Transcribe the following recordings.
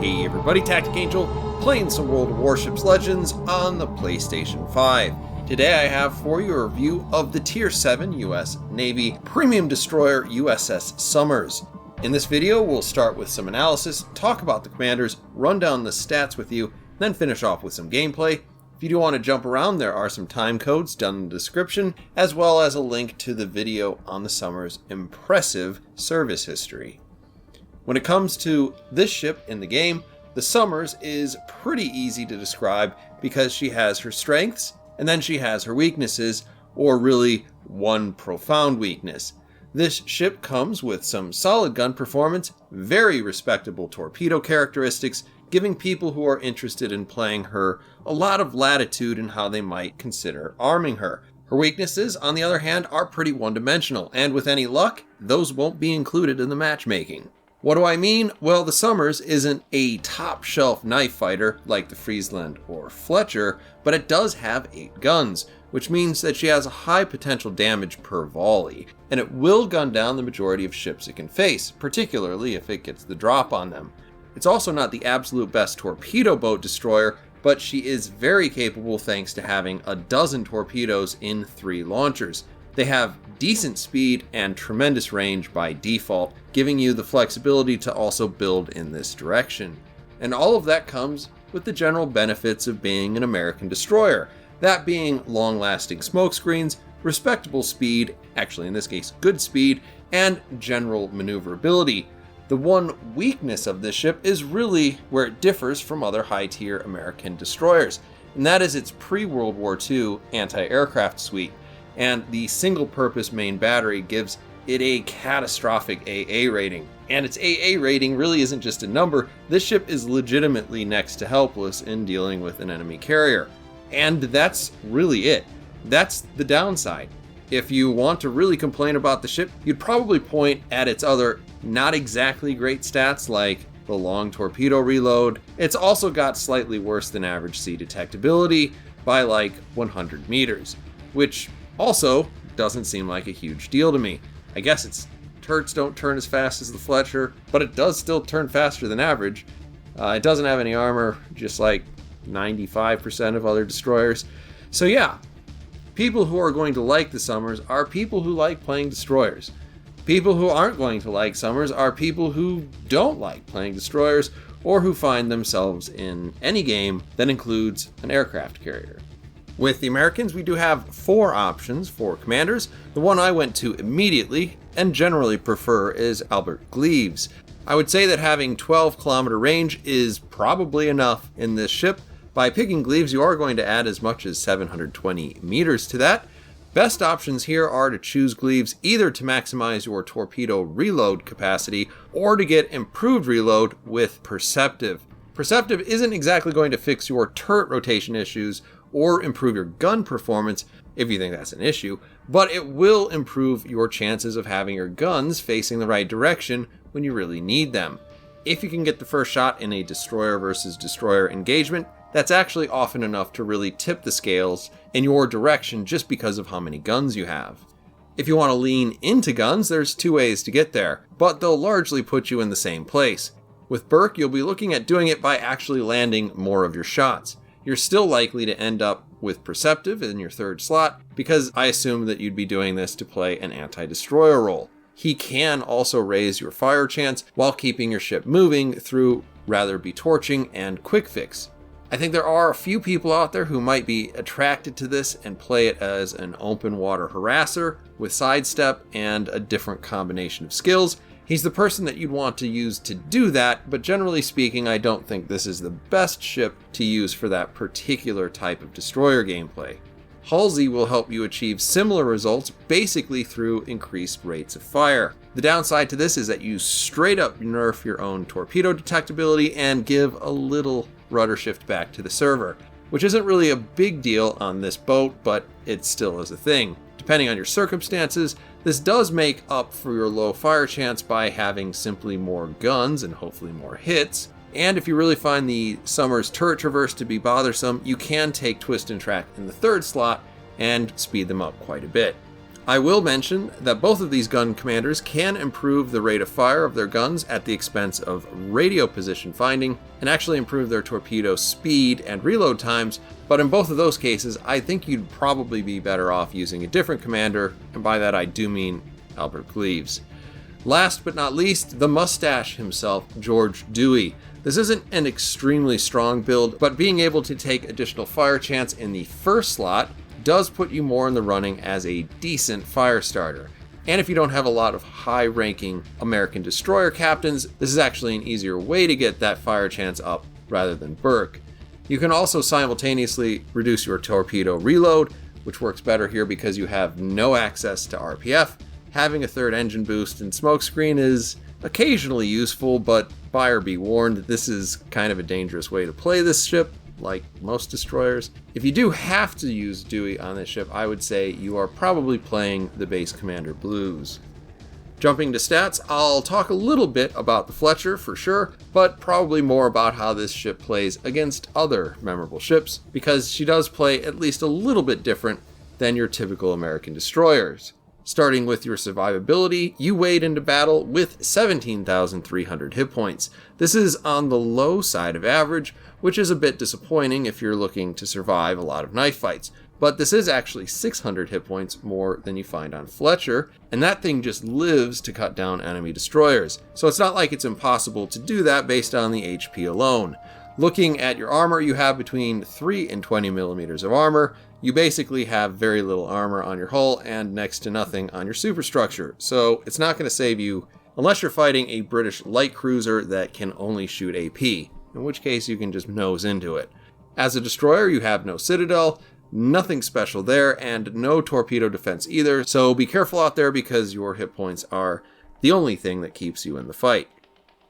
Hey everybody, TacticAngel, playing some World of Warships Legends on the PlayStation 5. Today I have for you a review of the Tier 7 US Navy Premium Destroyer USS Somers. In this video, we'll start with some analysis, talk about the commanders, run down the stats with you, then finish off with some gameplay. If you do want to jump around, there are some time codes down in the description, as well as a link to the video on the Somers' impressive service history. When it comes to this ship in the game, the Somers is pretty easy to describe because she has her strengths and then she has her weaknesses, or really one profound weakness. This ship comes with some solid gun performance, very respectable torpedo characteristics, giving people who are interested in playing her a lot of latitude in how they might consider arming her. Her weaknesses, on the other hand, are pretty one-dimensional, and with any luck, those won't be included in the matchmaking. What do I mean? Well, the Somers isn't a top-shelf knife fighter like the Friesland or Fletcher, but it does have 8 guns, which means that she has a high potential damage per volley, and it will gun down the majority of ships it can face, particularly if it gets the drop on them. It's also not the absolute best torpedo boat destroyer, but she is very capable thanks to having a dozen torpedoes in 3 launchers. They have decent speed and tremendous range by default, giving you the flexibility to also build in this direction. And all of that comes with the general benefits of being an American destroyer, that being long-lasting smoke screens, respectable speed, actually in this case good speed, and general maneuverability. The one weakness of this ship is really where it differs from other high-tier American destroyers, and that is its pre-World War II anti-aircraft suite. And the single-purpose main battery gives it a catastrophic AA rating. And its AA rating really isn't just a number, this ship is legitimately next to helpless in dealing with an enemy carrier. And that's really it. That's the downside. If you want to really complain about the ship, you'd probably point at its other not exactly great stats like the long torpedo reload. It's also got slightly worse than average sea detectability by like 100 meters, which also doesn't seem like a huge deal to me. I guess its turrets don't turn as fast as the Fletcher, but it does still turn faster than average. It doesn't have any armor, just like 95% of other destroyers. So yeah, people who are going to like the Somers are people who like playing destroyers. People who aren't going to like Somers are people who don't like playing destroyers or who find themselves in any game that includes an aircraft carrier. With the Americans, we do have 4 options for commanders. The one I went to immediately and generally prefer is Albert Gleaves. I would say that having 12-kilometer range is probably enough in this ship. By picking Gleaves, you are going to add as much as 720 meters to that. Best options here are to choose Gleaves either to maximize your torpedo reload capacity or to get improved reload with Perceptive. Perceptive isn't exactly going to fix your turret rotation issues or improve your gun performance if you think that's an issue, but it will improve your chances of having your guns facing the right direction when you really need them. If you can get the first shot in a destroyer versus destroyer engagement, that's actually often enough to really tip the scales in your direction just because of how many guns you have. If you want to lean into guns, there's 2 ways to get there, but they'll largely put you in the same place. With Burke, you'll be looking at doing it by actually landing more of your shots. You're still likely to end up with Perceptive in your 3rd slot, because I assume that you'd be doing this to play an anti-destroyer role. He can also raise your fire chance while keeping your ship moving through rather betorching and quick fix. I think there are a few people out there who might be attracted to this and play it as an open water harasser with sidestep and a different combination of skills. He's the person that you'd want to use to do that, but generally speaking, I don't think this is the best ship to use for that particular type of destroyer gameplay. Halsey will help you achieve similar results basically through increased rates of fire. The downside to this is that you straight up nerf your own torpedo detectability and give a little rudder shift back to the server, which isn't really a big deal on this boat, but it still is a thing. Depending on your circumstances, this does make up for your low fire chance by having simply more guns and hopefully more hits. And if you really find the Somers turret traverse to be bothersome, you can take Twist and Track in the 3rd slot and speed them up quite a bit. I will mention that both of these gun commanders can improve the rate of fire of their guns at the expense of radio position finding, and actually improve their torpedo speed and reload times, but in both of those cases, I think you'd probably be better off using a different commander, and by that I do mean Albert Cleaves. Last but not least, the mustache himself, George Dewey. This isn't an extremely strong build, but being able to take additional fire chance in the first slot does put you more in the running as a decent fire starter. And if you don't have a lot of high-ranking American destroyer captains, this is actually an easier way to get that fire chance up rather than Burke. You can also simultaneously reduce your torpedo reload, which works better here because you have no access to RPF. Having a third engine boost and smokescreen is occasionally useful, but buyer be warned, this is kind of a dangerous way to play this ship, like most destroyers. If you do have to use Dewey on this ship, I would say you are probably playing the base commander blues. Jumping to stats, I'll talk a little bit about the Fletcher for sure, but probably more about how this ship plays against other memorable ships, because she does play at least a little bit different than your typical American destroyers. Starting with your survivability, you wade into battle with 17,300 hit points. This is on the low side of average, which is a bit disappointing if you're looking to survive a lot of knife fights. But this is actually 600 hit points more than you find on Fletcher, and that thing just lives to cut down enemy destroyers. So it's not like it's impossible to do that based on the HP alone. Looking at your armor, you have between 3 and 20 millimeters of armor. You basically have very little armor on your hull and next to nothing on your superstructure. So it's not going to save you unless you're fighting a British light cruiser that can only shoot AP, in which case you can just nose into it. As a destroyer, you have no citadel, nothing special there, and no torpedo defense either, so be careful out there because your hit points are the only thing that keeps you in the fight.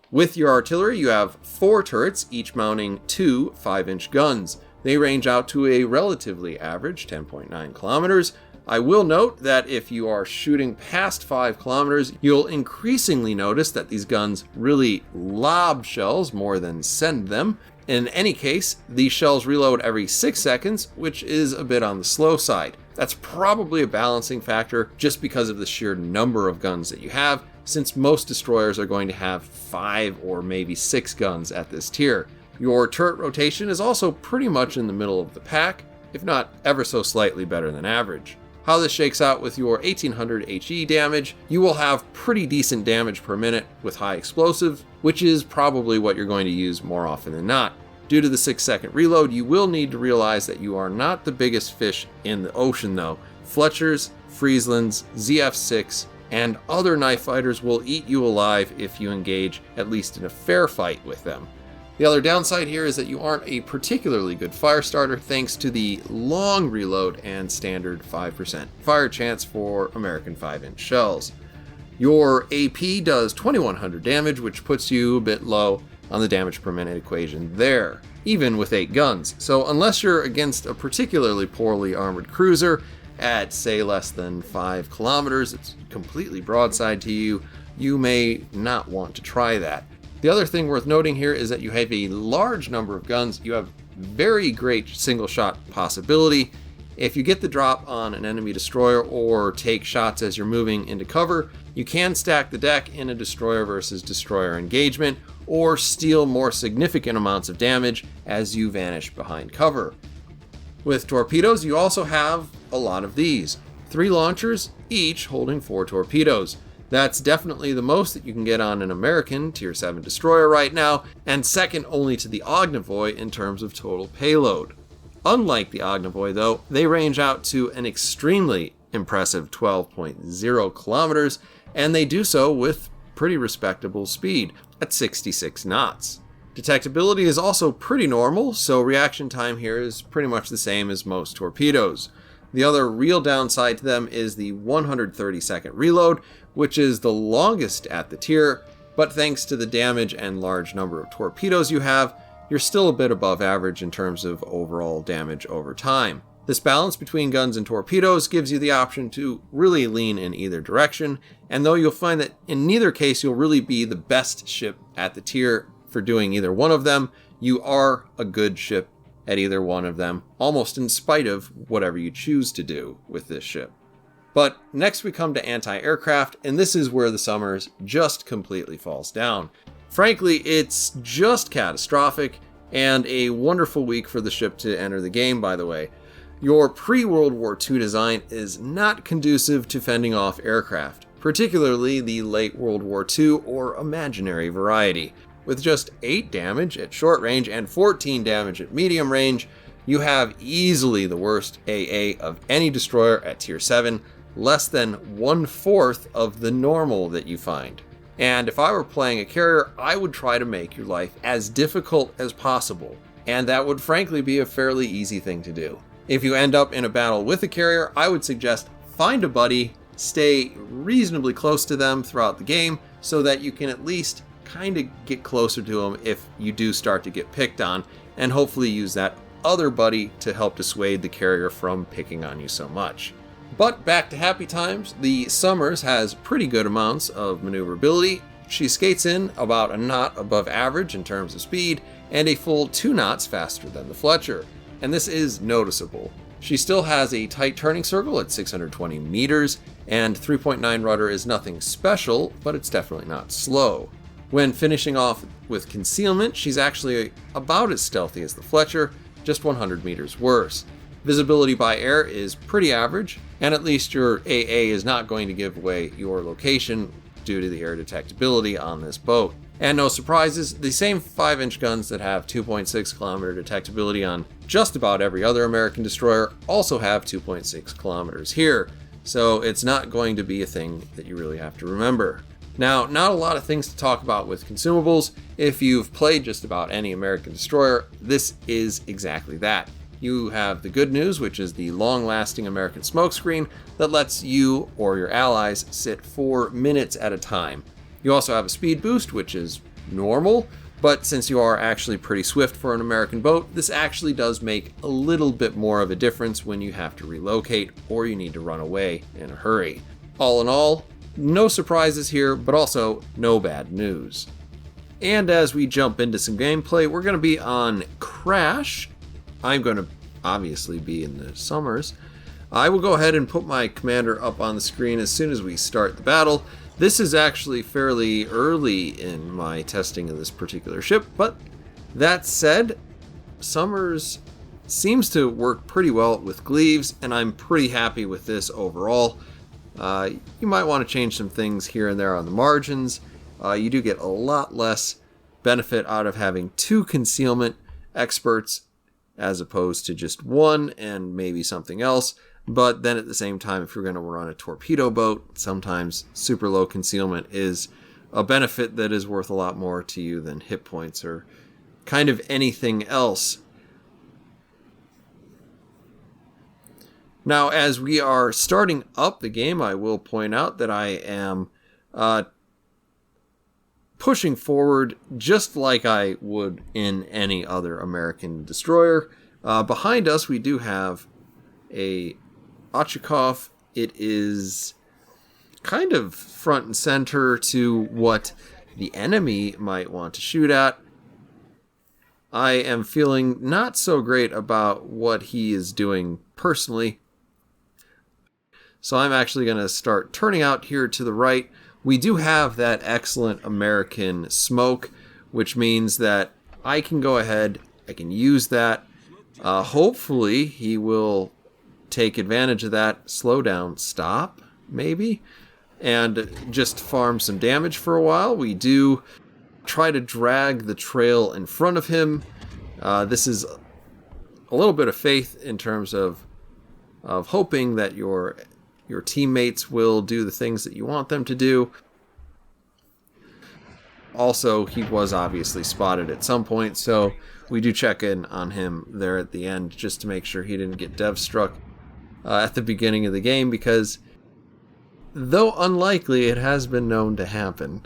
With your artillery, you have 4 turrets, each mounting 2 5-inch guns. They range out to a relatively average 10.9 kilometers. I will note that if you are shooting past 5 kilometers, you'll increasingly notice that these guns really lob shells more than send them. In any case, these shells reload every 6 seconds, which is a bit on the slow side. That's probably a balancing factor just because of the sheer number of guns that you have, since most destroyers are going to have 5 or maybe 6 guns at this tier. Your turret rotation is also pretty much in the middle of the pack, if not ever so slightly better than average. How this shakes out with your 1800 HE damage, you will have pretty decent damage per minute with high explosive, which is probably what you're going to use more often than not. Due to the 6-second reload, you will need to realize that you are not the biggest fish in the ocean though. Fletchers, Frieslands, ZF6, and other knife fighters will eat you alive if you engage at least in a fair fight with them. The other downside here is that you aren't a particularly good fire starter thanks to the long reload and standard 5% fire chance for American 5-inch shells. Your AP does 2100 damage, which puts you a bit low on the damage per minute equation there, even with 8 guns. So unless you're against a particularly poorly armored cruiser at say less than 5 kilometers, it's completely broadside to you, you may not want to try that. The other thing worth noting here is that you have a large number of guns. You have very great single shot possibility. If you get the drop on an enemy destroyer or take shots as you're moving into cover, you can stack the deck in a destroyer versus destroyer engagement or steal more significant amounts of damage as you vanish behind cover. With torpedoes, you also have a lot of these. 3 launchers, each holding 4 torpedoes. That's definitely the most that you can get on an American Tier 7 destroyer right now, and second only to the Ognivoy in terms of total payload. Unlike the Ognivoy though, they range out to an extremely impressive 12.0 kilometers, and they do so with pretty respectable speed at 66 knots. Detectability is also pretty normal, so reaction time here is pretty much the same as most torpedoes. The other real downside to them is the 130-second reload, which is the longest at the tier, but thanks to the damage and large number of torpedoes you have, you're still a bit above average in terms of overall damage over time. This balance between guns and torpedoes gives you the option to really lean in either direction, and though you'll find that in neither case you'll really be the best ship at the tier for doing either one of them, you are a good ship at either one of them, almost in spite of whatever you choose to do with this ship. But next we come to anti-aircraft, and this is where the Summers just completely falls down. Frankly, it's just catastrophic, and a wonderful week for the ship to enter the game, by the way. Your pre-World War II design is not conducive to fending off aircraft, particularly the late World War II or imaginary variety. With just 8 damage at short range and 14 damage at medium range, you have easily the worst AA of any destroyer at Tier 7, less than 1/4 of the normal that you find. And if I were playing a carrier, I would try to make your life as difficult as possible, and that would frankly be a fairly easy thing to do. If you end up in a battle with a carrier, I would suggest find a buddy, stay reasonably close to them throughout the game so that you can at least kind of get closer to them if you do start to get picked on, and hopefully use that other buddy to help dissuade the carrier from picking on you so much. But back to happy times, the Summers has pretty good amounts of maneuverability. She skates in about a knot above average in terms of speed, and a full 2 knots faster than the Fletcher, and this is noticeable. She still has a tight turning circle at 620 meters, and 3.9 rudder is nothing special, but it's definitely not slow. When finishing off with concealment, she's actually about as stealthy as the Fletcher, just 100 meters worse. Visibility by air is pretty average, and at least your AA is not going to give away your location due to the air detectability on this boat. And no surprises, the same 5-inch guns that have 2.6 kilometer detectability on just about every other American destroyer also have 2.6 kilometers here, so it's not going to be a thing that you really have to remember. Now, not a lot of things to talk about with consumables. If you've played just about any American destroyer, this is exactly that. You have the good news, which is the long-lasting American smokescreen that lets you or your allies sit 4 minutes at a time. You also have a speed boost, which is normal, but since you are actually pretty swift for an American boat, this actually does make a little bit more of a difference when you have to relocate or you need to run away in a hurry. All in all, no surprises here, but also no bad news. And as we jump into some gameplay, we're going to be on Crash. I'm going to obviously be in the Summers. I will go ahead and put my commander up on the screen as soon as we start the battle. This is actually fairly early in my testing of this particular ship, but that said, Summers seems to work pretty well with Gleaves, and I'm pretty happy with this overall. You might want to change some things here and there on the margins. You do get a lot less benefit out of having 2 concealment experts as opposed to just 1 and maybe something else. But then at the same time, if you're going to run a torpedo boat, sometimes super low concealment is a benefit that is worth a lot more to you than hit points or kind of anything else. Now, as we are starting up the game, I will point out that I am pushing forward just like I would in any other American destroyer. Behind us, we do have a Ochakov. It is kind of front and center to what the enemy might want to shoot at. I am feeling not so great about what he is doing personally. So I'm actually going to start turning out here to the right. We do have that excellent American smoke, which means that I can go ahead, I can use that. Hopefully he will take advantage of that, slow down, stop, maybe, and just farm some damage for a while. We do try to drag the trail in front of him. This is a little bit of faith in terms of hoping that your teammates will do the things that you want them to do. Also, he was obviously spotted at some point, so we do check in on him there at the end just to make sure he didn't get dev struck at the beginning of the game, because though unlikely, it has been known to happen.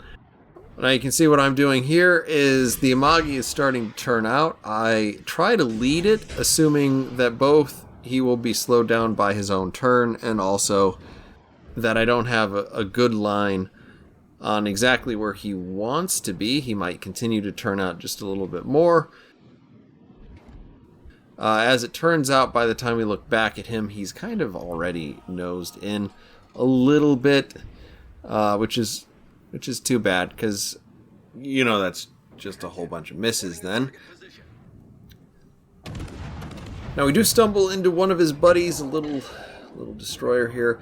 Now you can see what I'm doing here is the Amagi is starting to turn out. I try to lead it, assuming that both he will be slowed down by his own turn, and also that I don't have a good line on exactly where he wants to be. He might continue to turn out just a little bit more. As it turns out, by the time we look back at him, he's kind of already nosed in. a little bit, which is too bad, because that's just a whole bunch of misses then. Now we do stumble into one of his buddies, a little destroyer here.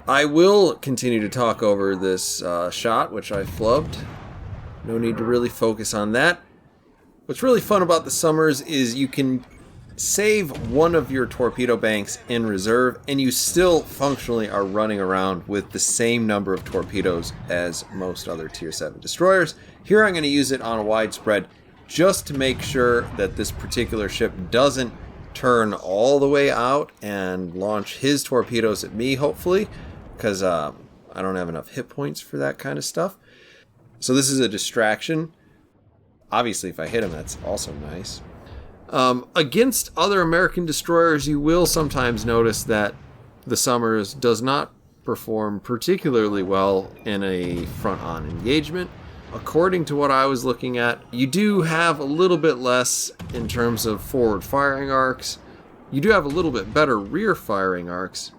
I will continue to talk over this shot, which I flubbed. No need to really focus on that. What's really fun about the Summers is you can save one of your torpedo banks in reserve, and you still functionally are running around with the same number of torpedoes as most other Tier 7 destroyers. Here I'm going to use it on a widespread just to make sure that this particular ship doesn't turn all the way out and launch his torpedoes at me, hopefully, because I don't have enough hit points for that kind of stuff. So this is a distraction. Obviously, if I hit him, that's also nice. Against other American destroyers, you will sometimes notice that the Summers does not perform particularly well in a front-on engagement. According to what I was looking at, you do have a little bit less in terms of forward firing arcs. You do have a little bit better rear firing arcs,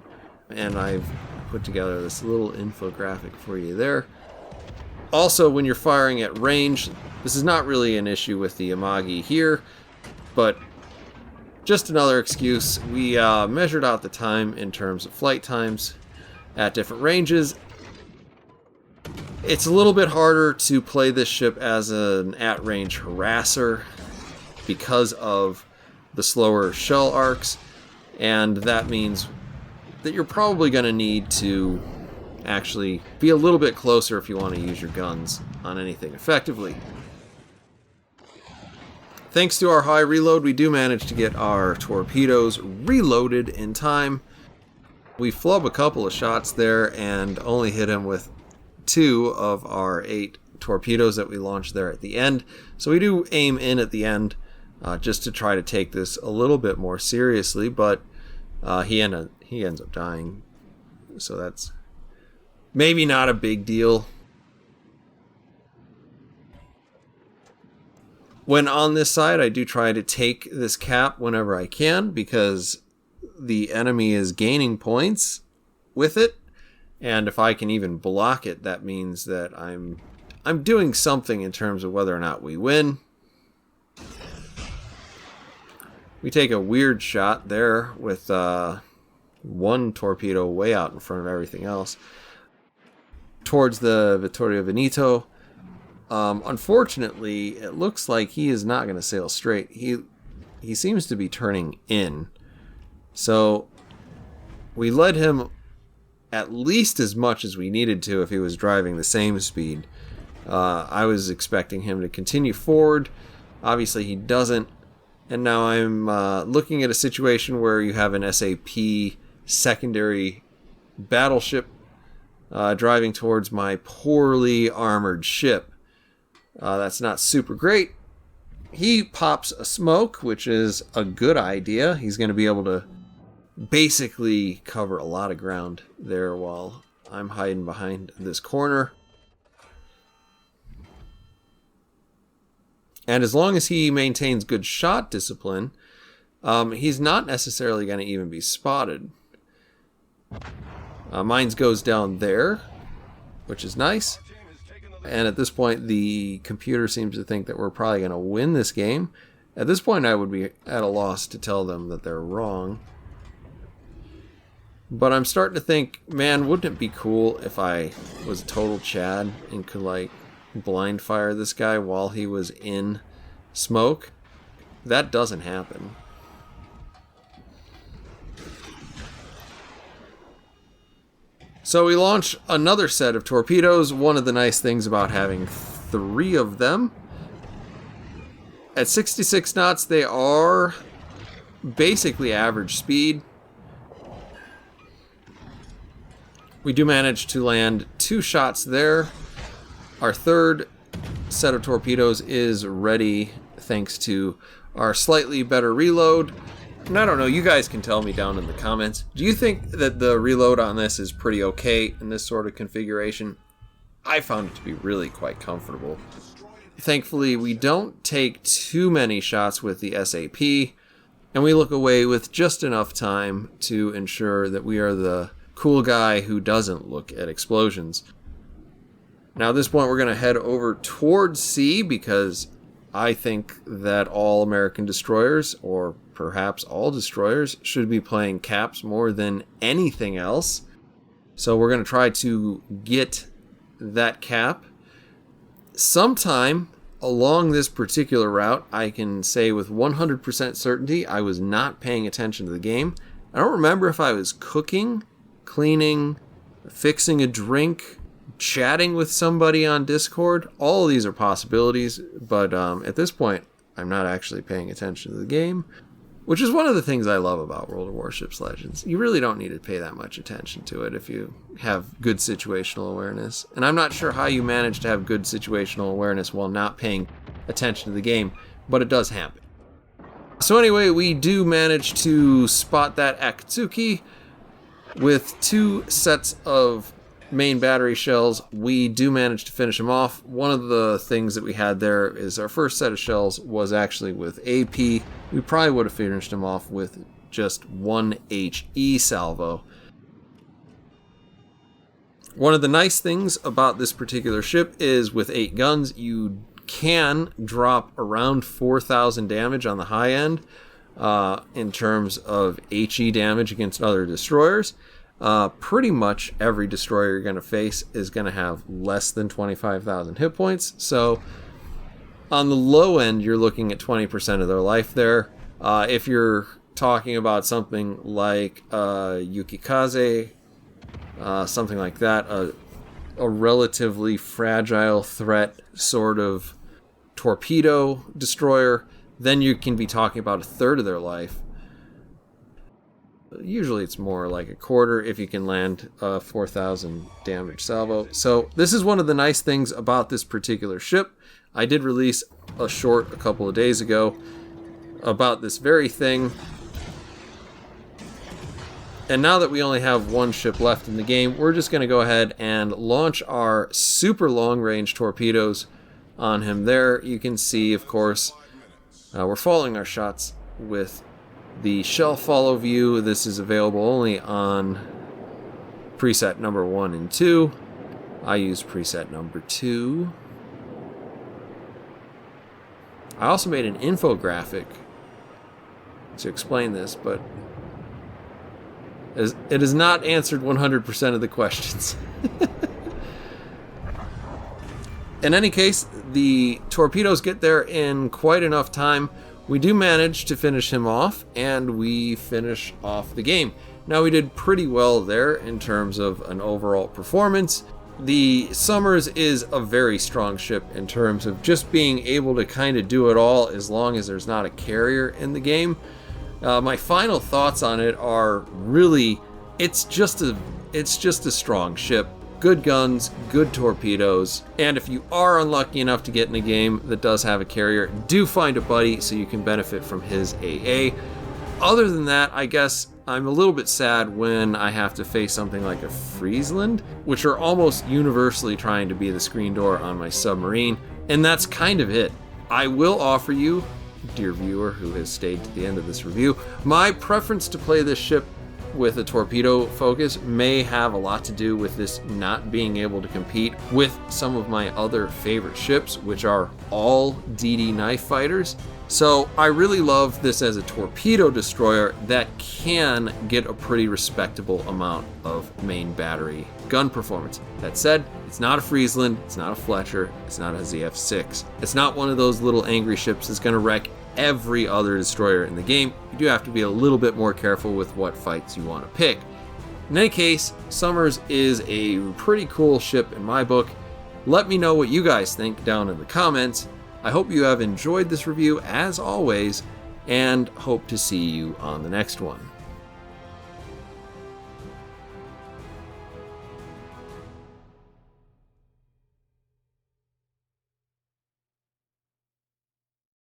and I've put together this little infographic for you there. Also, when you're firing at range, this is not really an issue with the Amagi here, but just another excuse. We measured out the time in terms of flight times at different ranges. It's a little bit harder to play this ship as an at-range harasser because of the slower shell arcs, and that means that you're probably going to need to actually be a little bit closer if you want to use your guns on anything effectively. Thanks to our high reload, we do manage to get our torpedoes reloaded in time. We flub a couple of shots there and only hit him with 2 of our 8 torpedoes that we launched there at the end. So we do aim in at the end just to try to take this a little bit more seriously, but he ends up dying. So that's maybe not a big deal. When on this side, I do try to take this cap whenever I can because the enemy is gaining points with it. And if I can even block it, that means that I'm doing something in terms of whether or not we win. We take a weird shot there with one torpedo way out in front of everything else towards the Vittorio Veneto. Unfortunately, it looks like he is not going to sail straight. He seems to be turning in. So we led him at least as much as we needed to if he was driving the same speed. I was expecting him to continue forward. Obviously he doesn't. And now I'm looking at a situation where you have an SAP secondary battleship driving towards my poorly armored ship. That's not super great. He pops a smoke, which is a good idea. He's going to be able to basically cover a lot of ground there while I'm hiding behind this corner. And as long as he maintains good shot discipline, he's not necessarily going to even be spotted. Mine goes down there, which is nice. And at this point, the computer seems to think that we're probably going to win this game. At this point, I would be at a loss to tell them that they're wrong. But I'm starting to think, man, wouldn't it be cool if I was a total Chad and could, like, blind fire this guy while he was in smoke? That doesn't happen. So we launch another set of torpedoes. One of the nice things about having 3 of them. At 66 knots, they are basically average speed. We do manage to land 2 shots there. Our third set of torpedoes is ready thanks to our slightly better reload. And I don't know, you guys can tell me down in the comments. Do you think that the reload on this is pretty okay in this sort of configuration? I found it to be really quite comfortable. Thankfully, we don't take too many shots with the SAP, and we look away with just enough time to ensure that we are the cool guy who doesn't look at explosions. Now at this point we're going to head over towards sea because I think that all American destroyers, or perhaps all destroyers, should be playing caps more than anything else. So we're going to try to get that cap. Sometime along this particular route, I can say with 100% certainty I was not paying attention to the game. I don't remember if I was cooking, cleaning, fixing a drink, chatting with somebody on Discord. All of these are possibilities, but at this point, I'm not actually paying attention to the game, which is one of the things I love about World of Warships Legends. You really don't need to pay that much attention to it if you have good situational awareness. And I'm not sure how you manage to have good situational awareness while not paying attention to the game, but it does happen. So anyway, we do manage to spot that Akatsuki with 2 sets of main battery shells. We do manage to finish him off. One of the things that we had there is our first set of shells was actually with AP. We probably would have finished him off with just 1 HE salvo. One of the nice things about this particular ship is with 8 guns, you can drop around 4,000 damage on the high end in terms of HE damage against other destroyers. Pretty much every destroyer you're going to face is going to have less than 25,000 hit points. So on the low end, you're looking at 20% of their life there. If you're talking about something like Yukikaze, something like that, a relatively fragile threat sort of torpedo destroyer, then you can be talking about a third of their life. Usually it's more like a quarter if you can land a 4,000 damage salvo. So this is one of the nice things about this particular ship. I did release a short a couple of days ago about this very thing. And now that we only have 1 ship left in the game, we're just going to go ahead and launch our super long range torpedoes on him there. You can see, of course, we're following our shots with the shell follow view. This is available only on preset number 1 and 2. I use preset number 2. I also made an infographic to explain this, but it has not answered 100% of the questions. In any case, the torpedoes get there in quite enough time. We do manage to finish him off, and we finish off the game. Now, we did pretty well there in terms of an overall performance. The Summers is a very strong ship in terms of just being able to kind of do it all as long as there's not a carrier in the game. My final thoughts on it are really, it's just a strong ship. Good guns, good torpedoes, and if you are unlucky enough to get in a game that does have a carrier, do find a buddy so you can benefit from his AA. Other than that, I guess I'm a little bit sad when I have to face something like a Friesland, which are almost universally trying to be the screen door on my submarine, and that's kind of it. I will offer you, dear viewer who has stayed to the end of this review, my preference to play this ship with a torpedo focus may have a lot to do with this not being able to compete with some of my other favorite ships, which are all DD knife fighters. So I really love this as a torpedo destroyer that can get a pretty respectable amount of main battery gun performance. That said, it's not a Friesland, it's not a Fletcher, it's not a ZF6. It's not one of those little angry ships that's going to wreck every other destroyer in the game. You do have to be a little bit more careful with what fights you want to pick. In any case, Summers is a pretty cool ship in my book. Let me know what you guys think down in the comments. I hope you have enjoyed this review as always, and hope to see you on the next one.